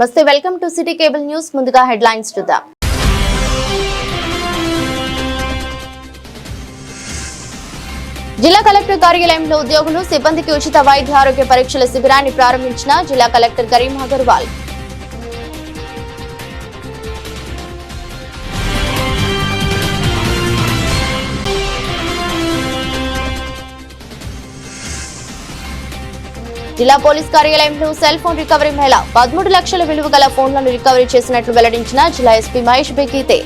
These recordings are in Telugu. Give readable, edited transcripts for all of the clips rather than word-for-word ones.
నమస్తే, welcome to city cable news. ముందుగా హెడ్లైన్స్ చూద్దాం. జిల్లా కలెక్టర్ కార్యాలయంలో ఉద్యోగులు సిబ్బందికి ఉచిత వైద్య ఆరోగ్య పరీక్షల శిబిరాన్ని ప్రారంభించిన జిల్లా కలెక్టర్ కరీం అగర్వాల్. జిల్లా పోలీస్ కార్యాలయంలో సెల్ ఫోన్ రికవరీ మేళా 13 లక్షల విలువ గల ఫోన్లను రికవరీ చేసినట్లు వెల్లడించిన జిల్లా ఎస్పీ మహేష్ బెగీతే.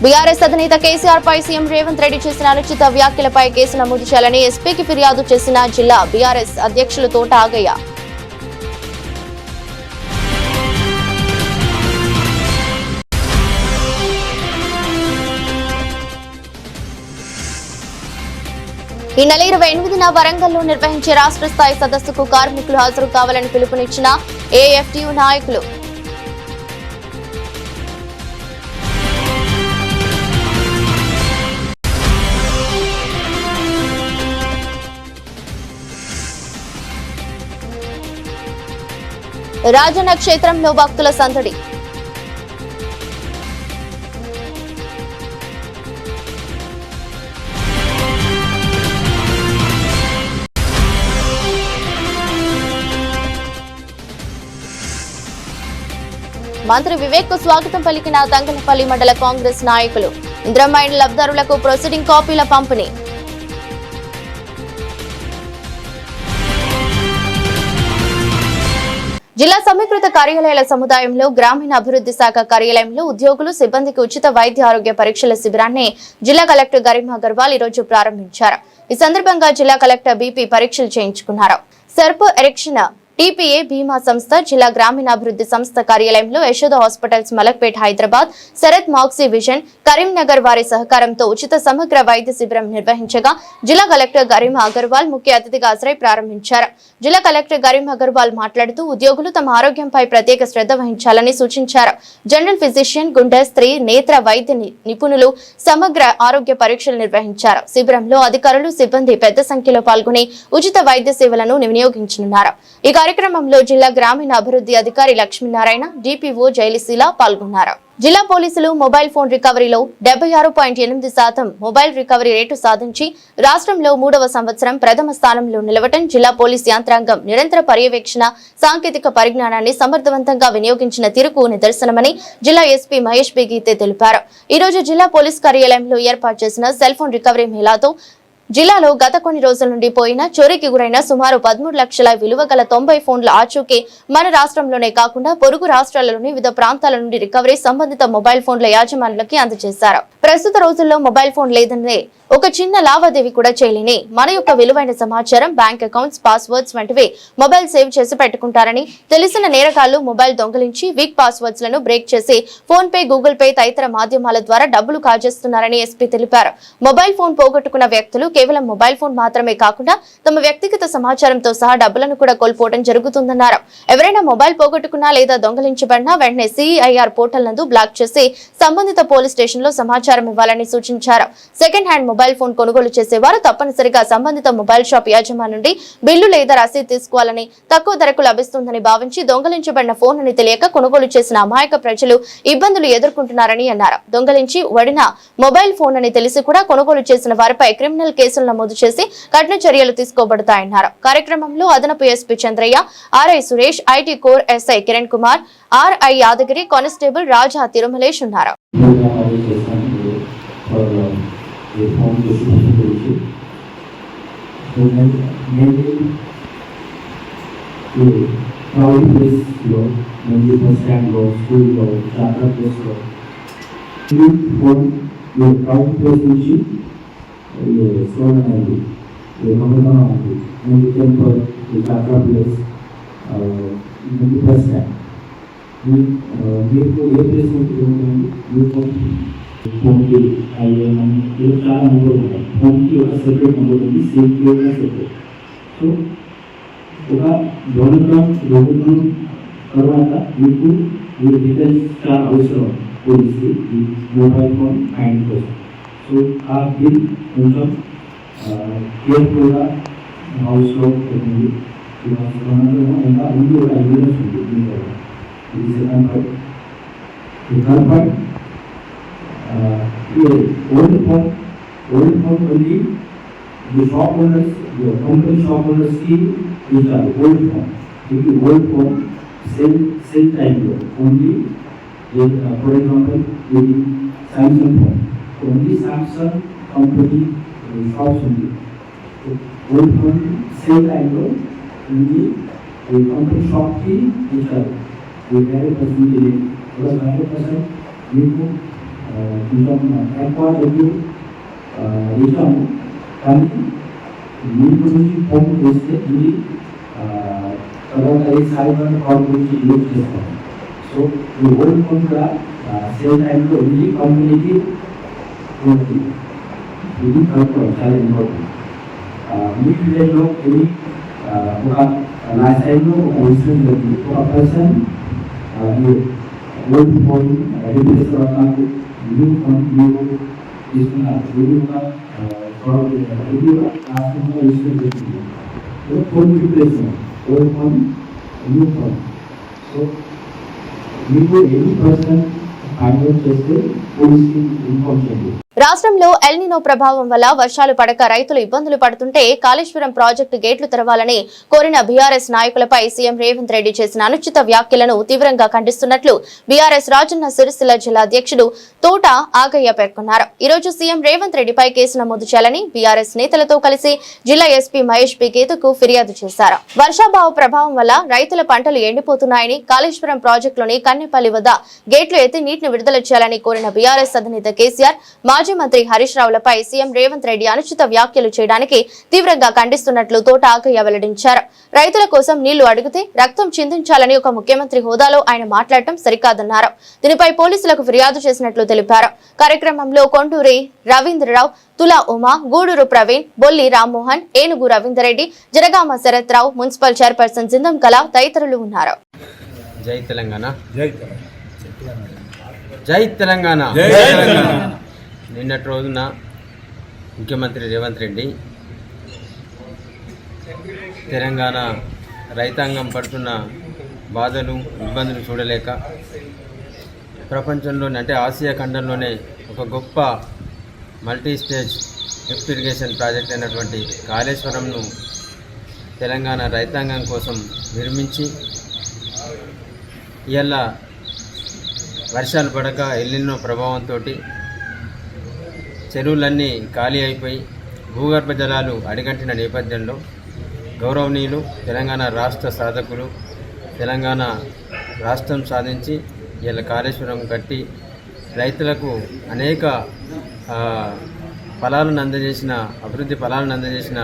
బీఆర్ఎస్ అధినేత కేసీఆర్ పై సీఎం రేవంత్ రెడ్డి చేసిన అనుచిత వ్యాఖ్యలపై కేసు నమోదు చేయాలని ఎస్పీకి ఫిర్యాదు చేసిన జిల్లా బీఆర్ఎస్ అధ్యక్షులు తోట ఆగయ్య. ఈ నెల 28న వరంగల్లో నిర్వహించే రాష్ట్ర స్థాయి సదస్సుకు కార్మికులు హాజరు కావాలని పిలుపునిచ్చిన ఏఎఫ్టీయూ నాయకులు. రాజన్న క్షేత్రంలో భక్తుల సందడి. మంత్రి వివేక్ కు స్వాగతం పలికిన తంగలపల్లి మండల కాంగ్రెస్ నాయకులు. ఇందిరమ్మ ఇండ్ల లబ్ధిదారులకు ప్రొసీడింగ్ కాపీల పంపిణీ. జిల్లా సమీకృత కార్యాలయాల సముదాయంలో గ్రామీణ అభివృద్ధి శాఖ కార్యాలయంలో ఉద్యోగులు సిబ్బందికి ఉచిత వైద్య ఆరోగ్య పరీక్షల శిబిరాన్ని జిల్లా కలెక్టర్ కరీం అగర్వాల్ ఈ రోజు ప్రారంభించారు. ఈ సందర్భంగా జిల్లా కలెక్టర్ బీపీ పరీక్షలు చేయించుకున్నారు. సెర్ప్ ఎరెక్షన్ టీపీఏ బీమా సంస్థ, జిల్లా గ్రామీణాభివృద్ధి సంస్థ కార్యాలయంలో Yashoda hospitals Malakpet Hyderabad, Sarath Maxivision Karimnagar వారి సహకారంతో ఉచిత సమగ్ర వైద్య శిబిరం నిర్వహించగా జిల్లా కలెక్టర్ కరీం అగర్వాల్ ముఖ్య అతిథిగా హాజరై ప్రారంభించారు. జిల్లా కలెక్టర్ కరీం అగర్వాల్ మాట్లాడుతూ ఉద్యోగులు తమ ఆరోగ్యంపై ప్రత్యేక శ్రద్ధ వహించాలని సూచించారు. జనరల్ ఫిజిషియన్, గుండె, స్త్రీ, నేత్ర వైద్య నిపుణులు సమగ్ర ఆరోగ్య పరీక్షలు నిర్వహించారు. శిబిరంలో అధికారులు, సిబ్బంది పెద్ద సంఖ్యలో పాల్గొని ఉచిత వైద్య సేవలను వినియోగించనున్నారు. ఈ కార్యక్రమంలో జిల్లా గ్రామీణ అభివృద్ధి అధికారి లక్ష్మీనారాయణ, డిపిఓ జైలిశీల పాల్గొన్నారు. జిల్లా పోలీసులు మొబైల్ ఫోన్ రికవరీలో 76.8% మొబైల్ రికవరీ రేటు సాధించి రాష్ట్రంలో 3వ సంవత్సరం ప్రథమ స్థానంలో నిలవటం జిల్లా పోలీస్ యంత్రాంగం నిరంతర పర్యవేక్షణ, సాంకేతిక పరిజ్ఞానాన్ని సమర్థవంతంగా వినియోగించిన తీరుకు నిదర్శనమని జిల్లా ఎస్పీ మహేష్ బెగీతే తెలిపారు. ఈ రోజు జిల్లా పోలీస్ కార్యాలయంలో ఏర్పాటు చేసిన సెల్ ఫోన్ రికవరీ మేళాతో జిల్లాలో గత కొన్ని రోజుల నుండి పోయిన చోరీకి గురైన సుమారు 13 లక్షల విలువ గల 90 ఫోన్ల ఆచూకీ మన రాష్ట్రంలోనే కాకుండా పొరుగు రాష్ట్రాలలోని వివిధ ప్రాంతాల నుండి రికవరీ సంబంధిత మొబైల్ ఫోన్ల యాజమానులకి అందజేశారు. ప్రస్తుత రోజుల్లో మొబైల్ ఫోన్ లేదనే ఒక చిన్న లావాదేవీ కూడా చేయలేని మన యొక్క విలువైన సమాచారం, బ్యాంక్ అకౌంట్స్, పాస్వర్డ్స్ వంటివి మొబైల్ సేవ్ చేసి పెట్టుకుంటారని తెలిసిన నేరగాళ్లు మొబైల్ దొంగిలించి వీక్ పాస్వర్డ్స్ లను బ్రేక్ చేసి ఫోన్ పే, గూగుల్ పే తదితర మాధ్యమాల ద్వారా డబ్బులు కాజేస్తున్నారని ఎస్పీ తెలిపారు. మొబైల్ ఫోన్ పోగొట్టుకున్న వ్యక్తులు కేవలం మొబైల్ ఫోన్ మాత్రమే కాకుండా తమ వ్యక్తిగత సమాచారంతో సహా డబ్బులను కూడా కోల్పోవడం జరుగుతుందన్నారు. ఎవరైనా మొబైల్ పోగొట్టుకున్నా లేదా దొంగలించబడినా వెంటనే సిఐఆర్ పోర్టల్ నందు బ్లాక్ చేసి సంబంధిత పోలీస్ స్టేషన్ లో సమాచారం ఇవ్వాలని సూచించారు. సెకండ్ హ్యాండ్ మొబైల్ ఫోన్ కొనుగోలు చేసేవారు తప్పనిసరిగా సంబంధిత మొబైల్ షాప్ యాజమాని నుండి బిల్లు లేదా రసీదు తీసుకోవాలని, తక్కువ ధరకు లభిస్తుందని భావించి దొంగలించబడిన ఫోన్ అని తెలియక కొనుగోలు చేసిన అమాయక ప్రజలు ఇబ్బందులు ఎదుర్కొంటున్నారని అన్నారు. దొంగలించి వడిన మొబైల్ ఫోన్ అని తెలిసి కూడా కొనుగోలు చేసిన వారిపై క్రిమినల్ కేసులు నమోదు చేసి కఠిన చర్యలు తీసుకోబడతాయన్నారు. కార్యక్రమంలో అదనపు SP Chandraiah, RI Suresh, IT core SI Kiran Kumar, RI Yadagiri, constable Raja Tirumalesh ఉన్నారు. stolen ID, Ramadan ID, and the temple, the Chakra place, the press stand. We को ये place में तो फोन की IAM ये सारा नंबर होता है. फोन की और सेपरेट नंबर होती है, सेम की और सेपरेट. तो उनका दोनों करवाना था. ये डिटेल्स का आवश्यक पुलिस की मोबाइल फोन फाइंड कर. సో ఆ బిల్ కొంచెం కేర్ఫుల్గా హౌస్లో పెట్టింది. ఇంకా ఉంది కూడా ఎవిడెన్స్ ఉంది దీంట్లో. ఇది second point. The third point, old phone only the shop owners, the company shop owners see which are old phone. If you old phone, same time only, for example, the Samsung phone. Only Samsung company shops only. So, old phone, same time only the company shop key which are the very person. Because 100% మీకు కొంచెం ఎక్కువ డబ్బు ఇచ్చాము, కానీ మీ గురించి ఫోన్ చేస్తే ఇది తర్వాత ఈ సైబర్ కాల్ గురించి యూజ్ చేస్తాము. సో ఈ ఓల్డ్ ఫోన్ కూడా సేమ్ టైంలో ఈ కంపెనీకి ఉంటుంది. ఇది కనుక్కోవడం చాలా ఇంపార్టెంట్. మీ విలేజ్లో ఇది ఒక లాస్ట్ టైంలో ఒక ఇన్సిడెంట్ జరిగింది. ఒక పర్సన్ ఓల్డ్ ఫోన్ రిప్లేస్ నాకు న్యూ ఫోన్ తీసుకున్నారు. ఇది ఒక ఇది కూడా రాష్ట్రంలో ఇన్సిడెంట్ జరిగింది. Phone replacement, old phone new phone. So మీకు ఎనీ పర్సన్ ఫైండ్ చేస్తే పోలీస్కి ఇన్ఫార్మ్ చేయండి. రాష్ట్రంలో ఎల్నినో ప్రభావం వల్ల వర్షాలు పడక రైతులు ఇబ్బందులు పడుతుంటే కాళేశ్వరం ప్రాజెక్టు గేట్లు తెరవాలని కోరిన బీఆర్ఎస్ నాయకులపై సీఎం రేవంత్ రెడ్డి చేసిన అనుచిత వ్యాఖ్యలను తీవ్రంగా ఖండిస్తున్నట్లు బీఆర్ఎస్ రాజన్న సిరిసిల్ల జిల్లా అధ్యక్షుడు తోట ఆగయ్య పేర్కొన్నారు. ఈ రోజు సీఎం రేవంత్ రెడ్డిపై కేసు నమోదు చేయాలని బీఆర్ఎస్ నేతలతో కలిసి జిల్లా ఎస్పీ మహేష్ పి గీతకు ఫిర్యాదు చేశారు. వర్షాభావ ప్రభావం వల్ల రైతుల పంటలు ఎండిపోతున్నాయని, కాళేశ్వరం ప్రాజెక్టులోని కన్నెపల్లి వద్ద గేట్లు ఎత్తి నీటిని విడుదల చేయాలని కోరిన బీఆర్ఎస్ అధినేత కేసీఆర్ మాజీ మంత్రి హరీష్ రావులపై సీఎం రేవంత్ రెడ్డి అనుచిత వ్యాఖ్యలు చేయడానికి తీవ్రంగా ఖండిస్తున్నట్లు తోట ఆగయ్య వెల్లడించారు. రైతుల కోసం నీళ్లు అడిగితే రక్తం చిందించాలని ఒక ముఖ్యమంత్రి హోదాలో ఆయన మాట్లాడటం సరికాదన్నారు. దీనిపై పోలీసులకు ఫిర్యాదు చేసినట్లు తెలిపారు. కార్యక్రమంలో కొండూరి రవీంద్రరావు, తులా ఉమా, గూడూరు ప్రవీణ్, బొల్లి రామ్మోహన్, ఏనుగు రవీందర్రెడ్డి, జరగామ శరత్ రావు, మున్సిపల్ చైర్పర్సన్ జిందం కళ తదితరులు ఉన్నారు. జై తెలంగాణ, జై తెలంగాణ. నిన్నటి రోజున ముఖ్యమంత్రి రేవంత్ రెడ్డి తెలంగాణ రైతాంగం పడుతున్న బాధలు, ఇబ్బందులు చూడలేక ప్రపంచంలోనే అంటే ఆసియా ఖండంలోనే ఒక గొప్ప multi stage lift irrigation project అయినటువంటి కాళేశ్వరంను తెలంగాణ రైతాంగం కోసం నిర్మించి ఇవాళ వర్షాలు పడక ఎల్నినో ప్రభావంతో చెరువులన్నీ ఖాళీ అయిపోయి భూగర్భ జలాలు అడిగంటిన నేపథ్యంలో గౌరవనీయులు తెలంగాణ రాష్ట్ర సాధకులు తెలంగాణ రాష్ట్రం సాధించి ఇలా కాళేశ్వరం కట్టి రైతులకు అనేక ఫలాలను అందజేసిన, అభివృద్ధి ఫలాలను అందజేసిన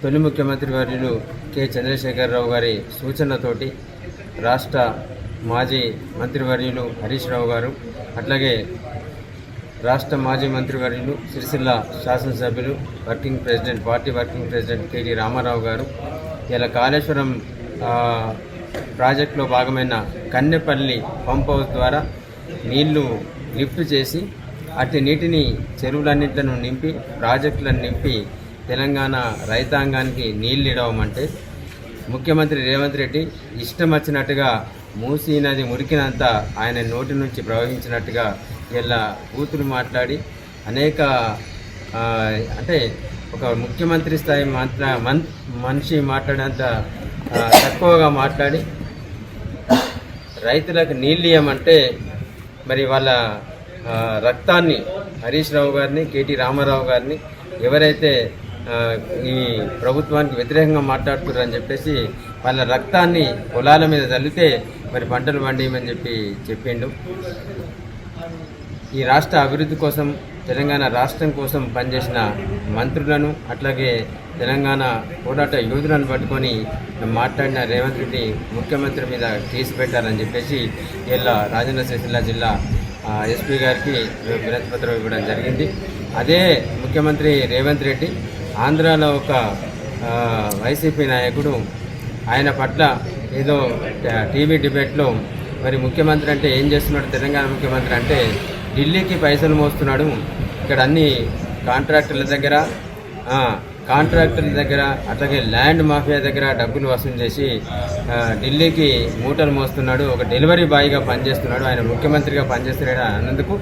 తొలి ముఖ్యమంత్రి వర్యులు కె చంద్రశేఖరరావు గారి సూచనతోటి రాష్ట్ర మాజీ మంత్రివర్యులు హరీష్ రావు గారు, అట్లాగే రాష్ట్ర మాజీ మంత్రివర్యులు సిరిసిల్ల శాసనసభ్యులు party working president KT Rama Rao గారు ఇలా కాళేశ్వరం ప్రాజెక్టులో భాగమైన కన్నెపల్లి పంప్ హౌస్ ద్వారా నీళ్లు లిఫ్ట్ చేసి అట్టి నీటిని చెరువులన్నింటిను నింపి ప్రాజెక్టులను నింపి తెలంగాణ రైతాంగానికి నీళ్ళు ఇవ్వమంటే ముఖ్యమంత్రి రేవంత్ రెడ్డి ఇష్టం వచ్చినట్టుగా మూసీ నది మురికినంత ఆయన నోటి నుంచి ప్రవహించినట్టుగా ఇలా బూతులు మాట్లాడి అనేక అంటే ఒక ముఖ్యమంత్రి స్థాయి మనిషి మాట్లాడేంత తక్కువగా మాట్లాడి రైతులకు నీళ్ళు ఇవ్వమంటే మరి వాళ్ళ రక్తాన్ని హరీష్ రావు గారిని, కెటి రామారావు గారిని ఎవరైతే ఈ ప్రభుత్వానికి వ్యతిరేకంగా మాట్లాడుతున్నారని చెప్పేసి వాళ్ళ రక్తాన్ని పొలాల మీద చల్లితే మరి పంటలు పండియమని చెప్పిండు. ఈ రాష్ట్ర అభివృద్ధి కోసం, తెలంగాణ రాష్ట్రం కోసం పనిచేసిన మంత్రులను అట్లాగే తెలంగాణ పోరాట యోధులను పట్టుకొని మాట్లాడిన రేవంత్ రెడ్డి ముఖ్యమంత్రి మీద కేసు పెట్టారని చెప్పేసి ఇలా రాజన్న సిరిసిల్ల జిల్లా ఎస్పీ గారికి వినతి పత్రం ఇవ్వడం జరిగింది. అదే ముఖ్యమంత్రి రేవంత్ రెడ్డి ఆంధ్రాలో ఒక వైసీపీ నాయకుడు ఆయన పట్ల ఏదో టీవీ డిబేట్లో మరి ముఖ్యమంత్రి అంటే ఏం చేస్తున్నాడు, తెలంగాణ ముఖ్యమంత్రి అంటే ఢిల్లీకి పైసలు మోస్తున్నాడు, ఇక్కడ అన్ని కాంట్రాక్టర్ల దగ్గర అట్లాగే ల్యాండ్ మాఫియా దగ్గర డబ్బులు వసూలు చేసి ఢిల్లీకి మూటలు మోస్తున్నాడు. ఒక డెలివరీ బాయ్గా పనిచేస్తున్నాడు. ఆయన ముఖ్యమంత్రిగా పనిచేస్తున్నాడు అన్నందుకు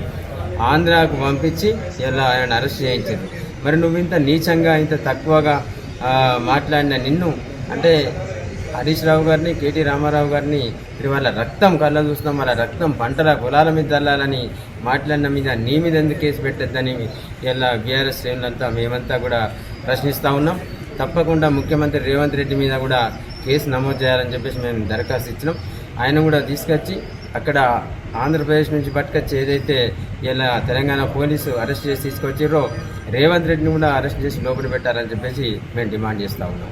ఆంధ్రాకు పంపించి ఇలా ఆయన అరెస్ట్ చేయించింది. మరి నువ్వు ఇంత నీచంగా ఇంత తక్కువగా మాట్లాడిన నిన్ను అంటే హరీష్ రావు గారిని కేటీ రామారావు గారిని వాళ్ళ రక్తం కళ్ళ చూస్తున్నాం, వాళ్ళ రక్తం పంటల పొలాల మీద చల్లాలని మాట్లాడిన మీద నీ మీద ఎందుకు కేసు పెట్టద్దని ఇలా బీఆర్ఎస్ శ్రేణులంతా మేమంతా కూడా ప్రశ్నిస్తూ ఉన్నాం. తప్పకుండా ముఖ్యమంత్రి రేవంత్ రెడ్డి మీద కూడా కేసు నమోదు చేయాలని చెప్పేసి మేము దరఖాస్తు ఇచ్చినాం. ఆయన కూడా తీసుకొచ్చి అక్కడ ఆంధ్రప్రదేశ్ నుంచి పట్టుకొచ్చి ఏదైతే ఇలా తెలంగాణ పోలీసు అరెస్ట్ చేసి తీసుకొచ్చిర్రో రేవంత్ రెడ్డిని కూడా అరెస్ట్ చేసి లోపల పెట్టాలని చెప్పేసి మేము డిమాండ్ చేస్తూ ఉన్నాం.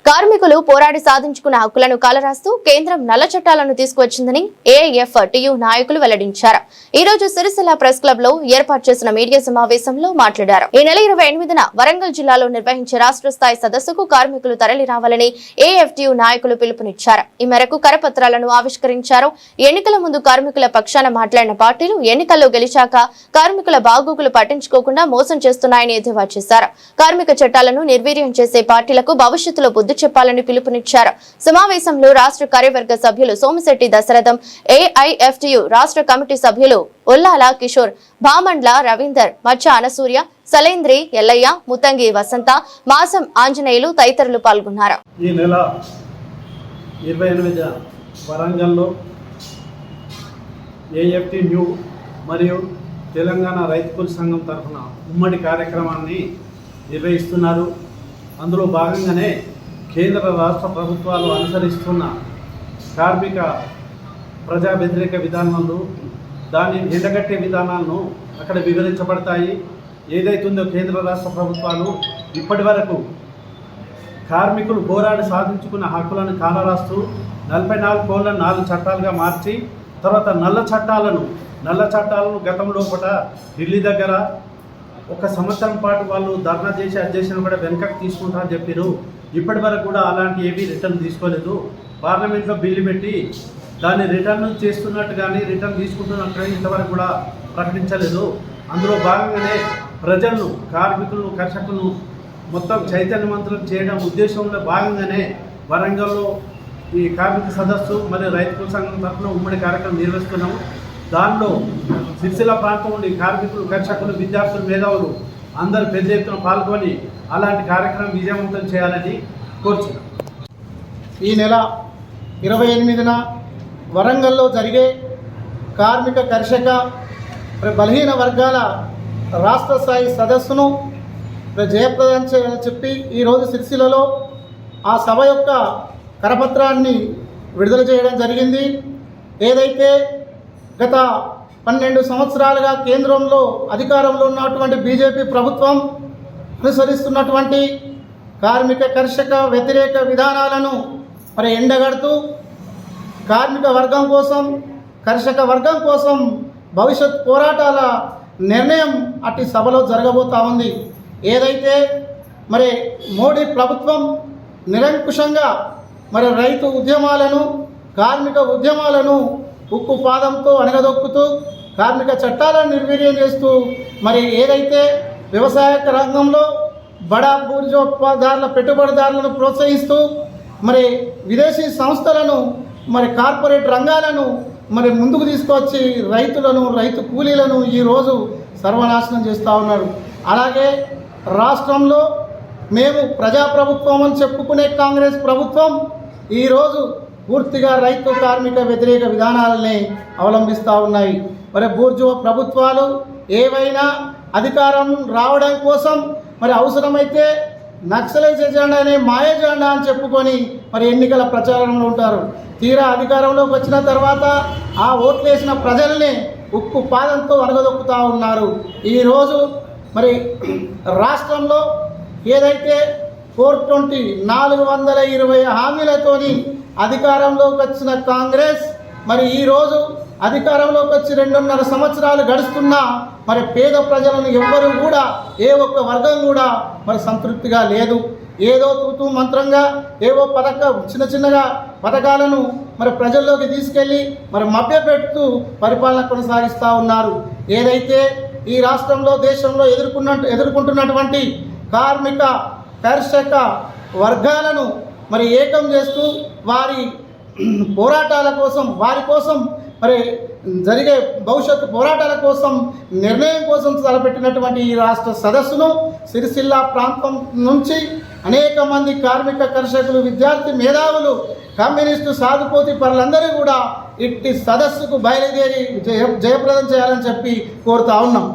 కార్మికులు పోరాడి సాధించుకున్న హక్కులను కాలరాస్తూ కేంద్రం నల్ల చట్టాలను తీసుకువచ్చిందని ఏఐఎఫ్టీయూ నాయకులు వెల్లడించారు. ఈ రోజు సిరిసిల్ల ప్రెస్ క్లబ్ లో ఏర్పాటు చేసిన మీడియా సమావేశంలో మాట్లాడారు. ఈ నెల 28న వరంగల్ జిల్లాలో నిర్వహించే రాష్ట్ర స్థాయి సదస్సుకు కార్మికులు తరలి రావాలని ఏఐఎఫ్టీయూ నాయకులు పిలుపునిచ్చారు. ఈ మేరకు కరపత్రాలను ఆవిష్కరించారు. ఎన్నికల ముందు కార్మికుల పక్షాన మాట్లాడిన పార్టీలు ఎన్నికల్లో గెలిచాక కార్మికుల బాగోగులు పట్టించుకోకుండా మోసం చేస్తున్నాయని ఎద్దేవా చేశారు. కార్మిక చట్టాలను నిర్వీర్యం చేసే పార్టీలకు భవిష్యత్తులో బుద్ధి చెప్పాలని పిలుపునిచ్చారు. సమావేశంలో రాష్ట్ర కార్యవర్గ సభ్యులు సోమిశెట్టి దశరథం, ఏఐఎఫ్టీయూ రాష్ట్ర కమిటీ సభ్యులు ఒల్లాల కిషోర్, భామండ్ల రవీందర్, మచ్చ అనసూర్య, సలేంద్రి, ఎల్లయ్య, ముత్తంగి వసంత, మాసం ఆంజనేయులు తదితరులు పాల్గొన్నారు. ఈ నెల 28న వరంగల్లో ఏఎఫ్టీయూ మరియు తెలంగాణ రైతు కూలీ సంఘం తరఫున ఉమ్మడి కార్యక్రమాన్ని నిర్వహిస్తున్నారు. అందులో భాగంగానే కేంద్ర రాష్ట్ర ప్రభుత్వాలు అనుసరిస్తున్న కార్మిక ప్రజా వ్యతిరేక విధానాలు, దాన్ని ఎండగట్టే విధానాలను అక్కడ వివరించబడతాయి. ఏదైతుందో కేంద్ర రాష్ట్ర ప్రభుత్వాలు ఇప్పటి వరకు కార్మికులు పోరాడి సాధించుకున్న హక్కులను కాలరాస్తూ 44 చట్టాలుగా మార్చి తర్వాత నల్ల చట్టాలను గతంలో కూడా ఢిల్లీ దగ్గర 1 సంవత్సరం పాటు వాళ్ళు ధర్నా చేసి అధ్యక్షులు కూడా వెనకకు తీసుకుంటారని చెప్పారు. ఇప్పటి వరకు కూడా అలాంటి ఏమీ రిటర్న్ తీసుకోలేదు. పార్లమెంట్లో బిల్లు పెట్టి దాన్ని రిటర్న్ చేస్తున్నట్టు కానీ రిటర్న్ తీసుకుంటున్నట్టు ఇంతవరకు కూడా ప్రకటించలేదు. అందులో భాగంగానే ప్రజలను, కార్మికులను, కర్షకులను మొత్తం చైతన్యవంతులను చేయడం ఉద్దేశంలో భాగంగానే వరంగల్లో ఈ కార్మిక సదస్సు మరియు రైతు కూలీ సంఘం తరఫున ఉమ్మడి కార్యక్రమం నిర్వహిస్తున్నాము. దానిలో సిరిసిల్ల ప్రాంతం నుండి కార్మికులు, కర్షకులు, విద్యార్థులు, మేధావులు అందరూ పెద్ద ఎత్తున పాల్గొని అలాంటి కార్యక్రమం విజయవంతం చేయాలని కోరుచున్నాం. ఈ నెల 28న వరంగల్లో జరిగే కార్మిక, కర్షక, బలహీన వర్గాల రాష్ట్ర స్థాయి సదస్సును జయప్రదం చేయాలని చెప్పి ఈరోజు సిరిసిల్లలో ఆ సభ యొక్క కరపత్రాన్ని విడుదల చేయడం జరిగింది. ఏదైతే గత 12 సంవత్సరాలుగా కేంద్రంలో అధికారంలో ఉన్నటువంటి బీజేపీ ప్రభుత్వం అనుసరిస్తున్నటువంటి కార్మిక, కర్షక వ్యతిరేక విధానాలను ఎండగడుతూ కార్మిక వర్గం కోసం, కర్షక వర్గం కోసం భవిష్యత్ పోరాటాల నిర్ణయం అట్టి సభలో జరగబోతా ఉంది. ఏదైతే మోడీ ప్రభుత్వం నిరంకుశంగా రైతు ఉద్యమాలను, కార్మిక ఉద్యమాలను ఉక్కు పాదంతో అణగదొక్కుతూ కార్మిక చట్టాలను నిర్వీర్యం చేస్తూ ఏదైతే వ్యవసాయ రంగంలో బడా బూర్జోత్పాదారుల పెట్టుబడిదారులను ప్రోత్సహిస్తూ విదేశీ సంస్థలను కార్పొరేట్ రంగాలను ముందుకు తీసుకొచ్చి రైతులను, రైతు కూలీలను ఈరోజు సర్వనాశనం చేస్తూ ఉన్నారు. అలాగే రాష్ట్రంలో మేము ప్రజాప్రభుత్వం అని చెప్పుకునే కాంగ్రెస్ ప్రభుత్వం ఈరోజు పూర్తిగా రైతు, కార్మిక వ్యతిరేక విధానాలని అవలంబిస్తూ ఉన్నాయి. బూర్జువా ప్రభుత్వాలు ఏవైనా అధికారం రావడం కోసం అవసరమైతే నక్సలైజ్ ఎజెండా అనే మాయ జెండా అని చెప్పుకొని ఎన్నికల ప్రచారంలో ఉంటారు. తీరా అధికారంలోకి వచ్చిన తర్వాత ఆ ఓట్లేసిన ప్రజల్ని ఉక్కు పాదంతో అణగదొక్కుతూ ఉన్నారు. ఈరోజు రాష్ట్రంలో ఏదైతే 420 420 హామీలతోని అధికారంలోకి వచ్చిన కాంగ్రెస్ ఈరోజు అధికారంలోకి వచ్చి 2.5 సంవత్సరాలు గడుస్తున్నా పేద ప్రజలను ఎవ్వరూ కూడా, ఏ ఒక్క వర్గం కూడా సంతృప్తిగా లేదు. ఏదో తూతూ మంత్రంగా ఏవో చిన్నగా పథకాలను ప్రజల్లోకి తీసుకెళ్ళి మభ్యపెడుతూ పరిపాలన కొనసాగిస్తూ ఉన్నారు. ఏదైతే ఈ రాష్ట్రంలో దేశంలో ఎదుర్కొంటున్నటువంటి కార్మిక కర్షక వర్గాలను మరి ఏకం చేస్తూ వారి పోరాటాల కోసం వారి కోసం మరి జరిగే భవిష్యత్తు పోరాటాల కోసం నిర్ణయం కోసం తలపెట్టినటువంటి ఈ రాష్ట్ర సదస్సును సిరిసిల్ల ప్రాంతం నుంచి అనేక మంది కార్మిక కర్షకులు విద్యార్థి మేధావులు కమ్యూనిస్టు సాధుపోతి పరులందరూ కూడా ఇట్టి సదస్సుకు బయలుదేరి జయప్రదం చేయాలని చెప్పి కోరుతా ఉన్నాం.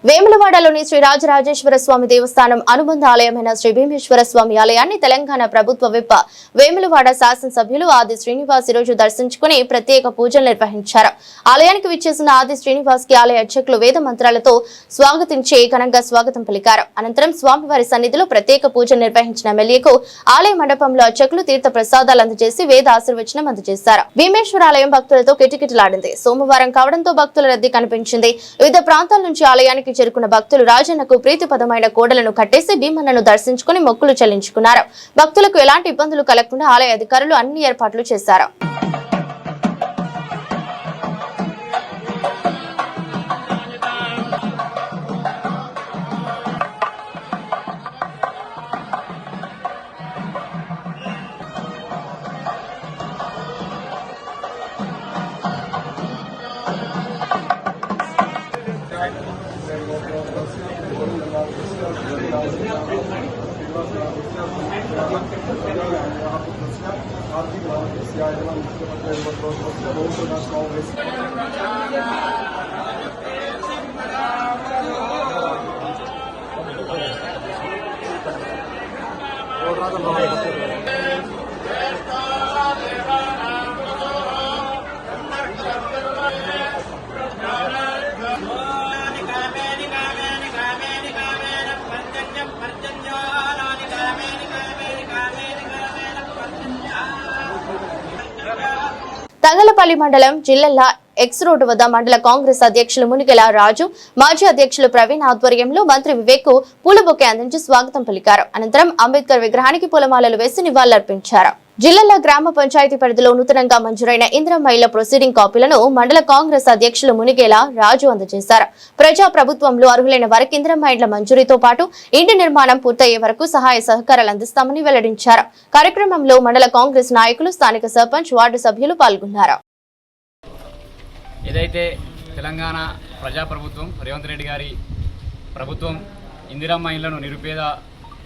వేములవాడలోని శ్రీ రాజరాజేశ్వర స్వామి దేవస్థానం అనుబంధ ఆలయమైన శ్రీ భీమేశ్వర స్వామి ఆలయాన్ని తెలంగాణ ప్రభుత్వ విప్ వేములవాడ శాసనసభ్యులు ఆది శ్రీనివాస్ ఈరోజు దర్శించుకుని ప్రత్యేక పూజలు నిర్వహించారు. ఆలయానికి విచ్చేసిన ఆది శ్రీనివాస్ కి ఆలయ అర్చకులు వేద మంత్రాలతో స్వాగతించి ఘనంగా స్వాగతం పలికారు. అనంతరం స్వామివారి సన్నిధిలో ప్రత్యేక పూజలు నిర్వహించిన ఎమ్మెల్యేకు ఆలయ మండపంలో అర్చకులు తీర్థ ప్రసాదాలు అందజేసి వేద ఆశీర్వచనం అందజేశారు. భీమేశ్వర ఆలయం భక్తులతో కిటకిటలాడింది. సోమవారం కావడంతో భక్తుల రద్దీ కనిపించింది. వివిధ ప్రాంతాల నుంచి ఆలయానికి చేరుకున్న భక్తులు రాజన్నకు ప్రీతిపదమైన కోడలను కట్టేసి భీమన్నను దర్శించుకుని మొక్కులు చెల్లించుకున్నారు. భక్తులకు ఎలాంటి ఇబ్బందులు కలగకుండా ఆలయ అధికారులు అన్ని ఏర్పాట్లు చేశారు. తగలపల్లి మండలం జిల్లెల్ల ఎక్స్ రోడ్డు వద్ద మండల కాంగ్రెస్ అధ్యక్షులు మునిగెల రాజు, మాజీ అధ్యక్షులు ప్రవీణ్ ఆధ్వర్యంలో మంత్రి వివేక్ పూల బొకే అందించి స్వాగతం పలికారు. అనంతరం అంబేద్కర్ విగ్రహానికి పూలమాలలు వేసి నివాళులర్పించారు. జిల్లాల గ్రామ పంచాయతీ పరిధిలో నూతనంగా మంజూరైన ఇందిరమ్మ ఇళ్ల ప్రొసీడింగ్ కాపీలను మండల కాంగ్రెస్ అధ్యక్షులు మునిగేల రాజు అందజేశారు. ప్రజా ప్రభుత్వంలో అర్హులైన వారికి ఇందిరమ్మ ఇళ్ల మంజూరీతో పాటు ఇంటి నిర్మాణం పూర్తయ్యే వరకు సహాయ సహకారాలు అందిస్తామని వెల్లడించారు. కార్యక్రమంలో మండల కాంగ్రెస్ నాయకులు, స్థానిక సర్పంచ్, వార్డు సభ్యులు పాల్గొన్నారు. ఏదైతే తెలంగాణ ప్రజాప్రభుత్వం రేవంత్ రెడ్డి గారి ప్రభుత్వం ఇందిరమ్మ ఇళ్లను నిరుపేద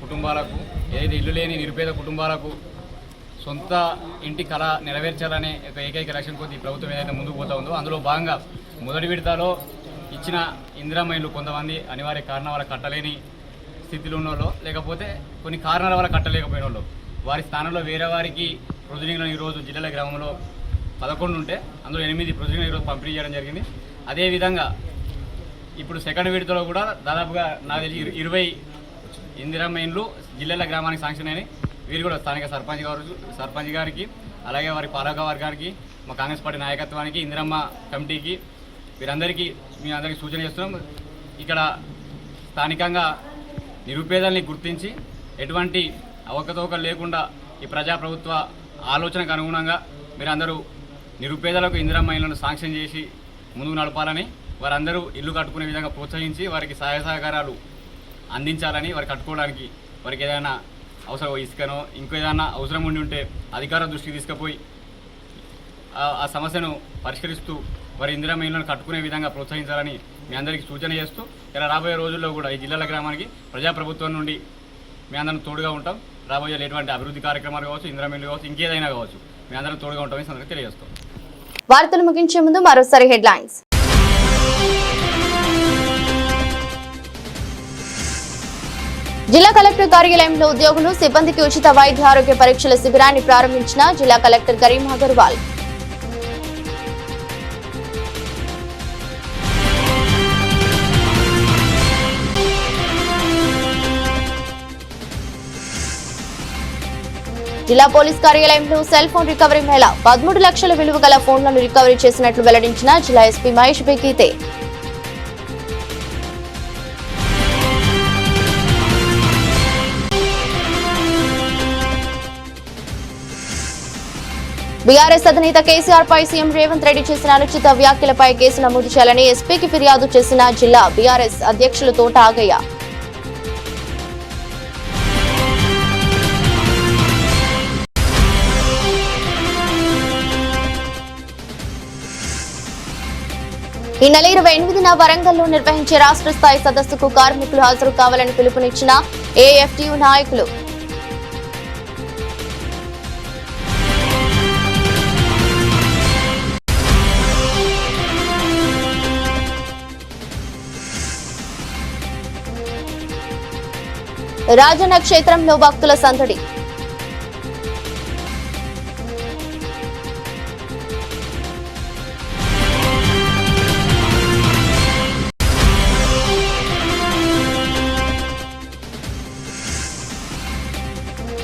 కుటుంబాలకు, ఏదైతే ఇల్లు లేని నిరుపేద కుటుంబాలకు సొంత ఇంటి కళ నెరవేర్చాలనే ఒక ఏకైక లక్ష్యం కొద్ది ప్రభుత్వం ఏదైతే ముందుకు పోతా ఉందో అందులో భాగంగా మొదటి విడతలో ఇచ్చిన ఇందిరమ్మ ఇల్లు కొంతమంది అనివార్య కారణాల వల్ల కట్టలేని స్థితిలో ఉన్నోళ్ళు, లేకపోతే కొన్ని కారణాల వల్ల కట్టలేకపోయిన వాళ్ళు, వారి స్థానంలో వేరే వారికి ప్రొసీడింగ్లను ఈరోజు జిల్లాల గ్రామంలో 11 ఉంటే అందులో 8 ప్రొసీడింగ్లు ఈరోజు పంపిణీ చేయడం జరిగింది. అదేవిధంగా ఇప్పుడు సెకండ్ విడతలో కూడా దాదాపుగా నాకు తెలిసి 20 ఇందిరమ్మ ఇండ్లు జిల్లాల గ్రామానికి శాంక్షన్ అయినాయి. వీరు కూడా స్థానిక సర్పంచ్ గారికి, అలాగే వారి పాలక వర్గానికి, మా కాంగ్రెస్ పార్టీ నాయకత్వానికి, ఇందిరమ్మ కమిటీకి, వీరందరికీ మీ అందరికీ సూచన చేస్తున్నాం. ఇక్కడ స్థానికంగా నిరుపేదల్ని గుర్తించి ఎటువంటి అవకతవకలు లేకుండా ఈ ప్రజాప్రభుత్వ ఆలోచనకు అనుగుణంగా మీరందరూ నిరుపేదలకు ఇందిరమ్మ ఇళ్లను శాంక్షన్ చేసి ముందుకు నడపాలని, వారందరూ ఇల్లు కట్టుకునే విధంగా ప్రోత్సహించి వారికి సహాయ సహకారాలు అందించాలని, వారు కట్టుకోవడానికి వారికి ఏదైనా అవసరం ఇసుకనో ఇంకో ఏదైనా అవసరం ఉండి ఉంటే అధికార దృష్టికి తీసుకుపోయి ఆ సమస్యను పరిష్కరిస్తూ వారి ఇందిరమ్మ ఇళ్లను కట్టుకునే విధంగా ప్రోత్సహించాలని మీ అందరికీ సూచన చేస్తూ ఇలా రాబోయే రోజుల్లో కూడా ఈ జిల్లాల గ్రామానికి ప్రజాప్రభుత్వం నుండి మీ అందరం తోడుగా ఉంటాం. రాబోయే ఎటువంటి అభివృద్ధి కార్యక్రమాలు కావచ్చు, ఇందిరమ్మ ఇల్లు కావచ్చు, ఇంకేదైనా కావచ్చు, మీ అందరం తోడుగా ఉంటామని సందర్భంగా తెలియజేస్తాం. వార్తలు ముగించే ముందు మరోసారి హెడ్లైన్స్. జిల్లా కలెక్టర్ కార్యాలయంలో ఉద్యోగులు, సిబ్బందికి ఉచిత వైద్య ఆరోగ్య పరీక్షల శిబిరాన్ని ప్రారంభించిన జిల్లా కలెక్టర్ కరీం అగర్వాల్. జిల్లా పోలీస్ కార్యాలయంలో సెల్ ఫోన్ రికవరీ మేళా 13 లక్షల విలువ గల ఫోన్లను రికవరీ చేసినట్లు వెల్లడించిన జిల్లా ఎస్పీ మహేష్ బెకీతే. బీఆర్ఎస్ అధినేత కేసీఆర్ పై సీఎం రేవంత్ రెడ్డి చేసిన అనుచిత వ్యాఖ్యలపై కేసు నమోదు చేయాలని ఎస్పీకి ఫిర్యాదు చేసిన జిల్లా బీఆర్ఎస్ అధ్యక్షులు తోట ఆగయ్య. ఈ నెల 28న వరంగల్లో నిర్వహించే రాష్ట్ర స్థాయి సదస్సుకు కార్మికులు హాజరు కావాలని పిలుపునిచ్చిన ఏఎఫ్టీయూ నాయకులు. రాజన్న క్షేత్రంలో భక్తుల సందడి.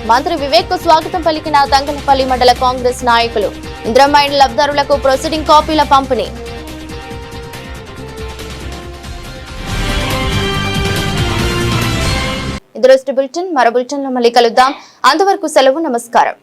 మంత్రి వివేక్ కు స్వాగతం పలికిన తంగలపల్లి మండల కాంగ్రెస్ నాయకులు. ఇందిరమ్మ ఇండ్ల లబ్ధిదారులకు ప్రొసీడింగ్ కాపీల పంపిణీ. ఇది బులెటిన్. మరో బులెటిన్లో మళ్ళీ కలుద్దాం. అంతవరకు సెలవు. నమస్కారం.